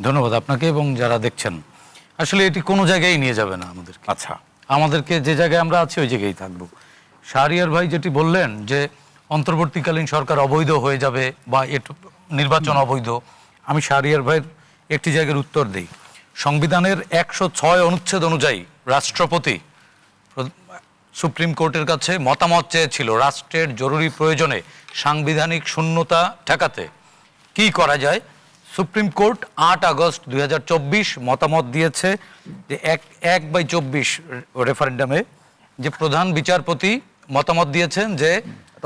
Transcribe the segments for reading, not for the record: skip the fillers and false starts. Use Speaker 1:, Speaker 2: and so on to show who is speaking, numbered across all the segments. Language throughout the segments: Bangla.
Speaker 1: ধন্যবাদ আপনাকে এবং যারা দেখছেন। আসলে এটি কোনো জায়গায় নিয়ে যাবে না আমাদেরকে।
Speaker 2: আচ্ছা,
Speaker 1: আমাদেরকে যে জায়গায় আমরা আছি ওই জায়গায় থাকবো। শাহরিয়ার ভাই যেটি বললেন যে অন্তর্বর্তীকালীন সরকার অবৈধ হয়ে যাবে বা নির্বাচন অবৈধ, আমি শাহরিয়ার ভাইয়ের একটি জায়গার উত্তর দিই। সংবিধানের 106 অনুচ্ছেদ অনুযায়ী রাষ্ট্রপতি সুপ্রিম কোর্টের কাছে মতামত চেয়েছিল রাষ্ট্রের জরুরি প্রয়োজনে সাংবিধানিক শূন্যতা ঠেকাতে কি করা যায়। সুপ্রিম কোর্ট 8 আগস্ট 2024 মতামত দিয়েছে যে 1/24 রেফারেন্ডামে যে প্রধান বিচারপতি মতামত দিয়েছেন যে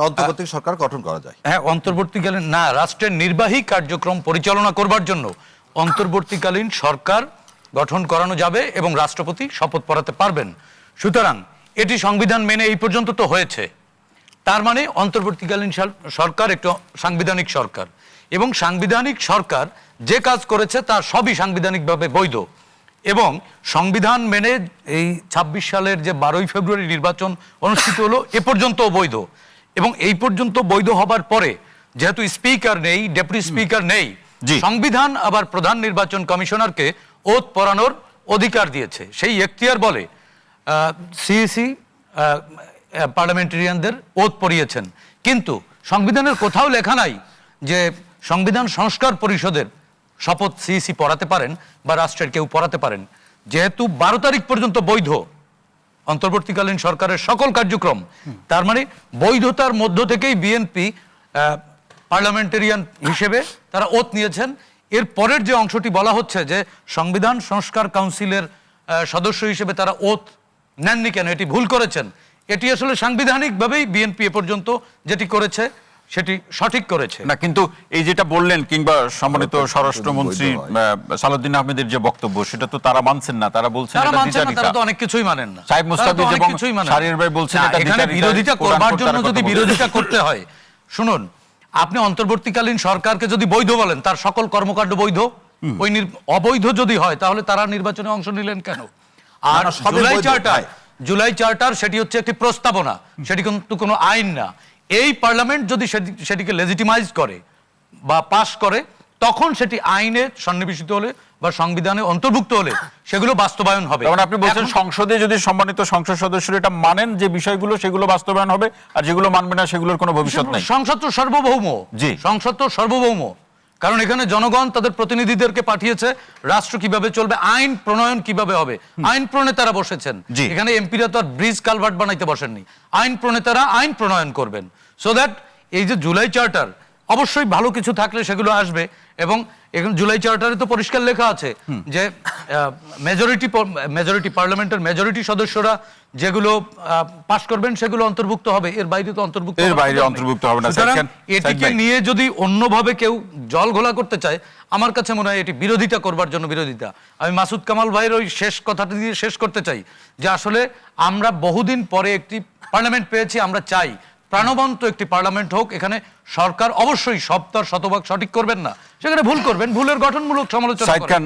Speaker 3: অন্তর্বর্তী সরকার গঠন করা যায়।
Speaker 1: হ্যাঁ, অন্তর্বর্তীকালীন না, রাষ্ট্রের নির্বাহী কার্যক্রম পরিচালনা করবার জন্য অন্তর্বর্তীকালীন সরকার গঠন করানো যাবে এবং রাষ্ট্রপতি শপথ পড়াতে পারবেন। সুতরাং এটি সংবিধান মেনে এই পর্যন্ত তো হয়েছে। তার মানে অন্তর্বর্তীকালীন সরকার একটি সাংবিধানিক সরকার এবং সাংবিধানিক সরকার যে কাজ করেছে তা সবই সাংবিধানিকভাবে বৈধ এবং সংবিধান মেনে এই 26 সালের যে 12ই ফেব্রুয়ারি নির্বাচন অনুষ্ঠিত হলো এ পর্যন্ত বৈধ এবং এই পর্যন্ত বৈধ হবার পরে যেহেতু স্পিকার নেই, ডেপুটি স্পিকার নেই, সংবিধান আবার প্রধান নির্বাচন কমিশনারকে ওথ পড়ানোর অধিকার দিয়েছে। সেই এখতিয়ার বলে সিইসি পার্লামেন্টারিয়ানদের ওথ পড়িয়েছেন, কিন্তু সংবিধানের কোথাও লেখা নাই যে সংবিধান সংস্কার পরিষদের শপথ সিইসি পড়াতে পারেন বা রাষ্ট্রের কেউ পড়াতে পারেন। যেহেতু 12 তারিখ পর্যন্ত বৈধ অন্তর্বর্তীকালীন সরকারের সকল কার্যক্রম, তার মানে বৈধতার মধ্য থেকেই বিএনপি পার্লামেন্টারিয়ান হিসেবে তারা ওথ নিয়েছেন। এর পরের যে অংশটি বলা হচ্ছে যে সংবিধান সংস্কার কাউন্সিলের সদস্য হিসেবে তারা ওথ নেননি কেন, এটি ভুল করেছেন। এটি আসলে সাংবিধানিকভাবেই বিএনপি এ পর্যন্ত যেটি করেছে সেটি সঠিক করেছে
Speaker 2: না। কিন্তু এই যেটা বললেন কিংবা সম্মানিত স্বরাষ্ট্রমন্ত্রী সালাউদ্দিন আহমেদের যে বক্তব্য সেটা তো তারা মানছেন না, তারা বলছেন
Speaker 1: তারা তো অনেক কিছুই মানেন না।
Speaker 2: সাহেব মুস্তাফিজ এবং শাহরিয়ার ভাই বলছেন এটা
Speaker 1: এখানে বিরোধিতা করবার জন্য যদি বিরোধিতা করতে হয়, শুনুন, আপনি অন্তর্বর্তীকালীন সরকারকে যদি বৈধ বলেন তার সকল কর্মকাণ্ড বৈধ, ওই অবৈধ যদি হয় তাহলে তারা নির্বাচনে অংশ নিলেন কেন? আর জুলাই চার্টার সেটি হচ্ছে একটি প্রস্তাবনা, সেটি কিন্তু কোনো আইন না। এই পার্লামেন্ট যদি সেটিকে লেজিটিমাইজ করে বা পাশ করে তখন সেটি আইনে সন্নিবেশিত হলে বা সংবিধানে অন্তর্ভুক্ত হলে সেগুলো বাস্তবায়ন হবে।
Speaker 2: কারণ আপনি বলছেন সংসদে যদি সম্মানিত সংসদ সদস্যরা এটা মানেন যে বিষয়গুলো সেগুলো বাস্তবায়ন হবে, আর যেগুলো মানবে না সেগুলোর কোনো ভবিষ্যৎ নেই।
Speaker 1: সংসদ তো সার্বভৌম,
Speaker 2: জি
Speaker 1: সংসদ তো সার্বভৌম, কারণ এখানে জনগণ তাদের প্রতিনিধিদেরকে পাঠিয়েছে রাষ্ট্র কিভাবে চলবে, আইন প্রণয়ন কিভাবে হবে, আইন প্রণেতারা বসেছেন। এখানে এমপিরা তো আর ব্রিজ কালভার্ট বানাইতে বসেননি, আইন প্রণেতারা আইন প্রণয়ন করবেন। সো দ্যাট এই যে জুলাই চার্টার, অবশ্যই ভালো কিছু থাকলে সেগুলো আসবে এবং এখন জুলাই চার্টারে তো পরিষ্কার লেখা আছে যে মেজরিটি পার্লামেন্টের মেজরিটি সদস্যরা যেগুলো পাস করবেন সেগুলো অন্তর্ভুক্ত হবে, এর বাইরে তো অন্তর্ভুক্ত হবে না। এটিকে নিয়ে যদি অন্যভাবে কেউ জল ঘোলা করতে চায়, আমার কাছে মনে হয় এটি বিরোধিতা করবার জন্য বিরোধিতা। আমি মাসুদ কামাল ভাইয়ের ওই শেষ কথাটি দিয়ে শেষ করতে চাই যে আসলে আমরা বহুদিন পরে একটি পার্লামেন্ট পেয়েছি, আমরা চাই প্রাণবন্ত একটি পার্লামেন্ট হোক। এখানে সরকার অবশ্যই শতভাগ সঠিক করবেন না, সেখানে ভুল করবেন, ভুলের গঠনমূলক সমালোচনা করবেন।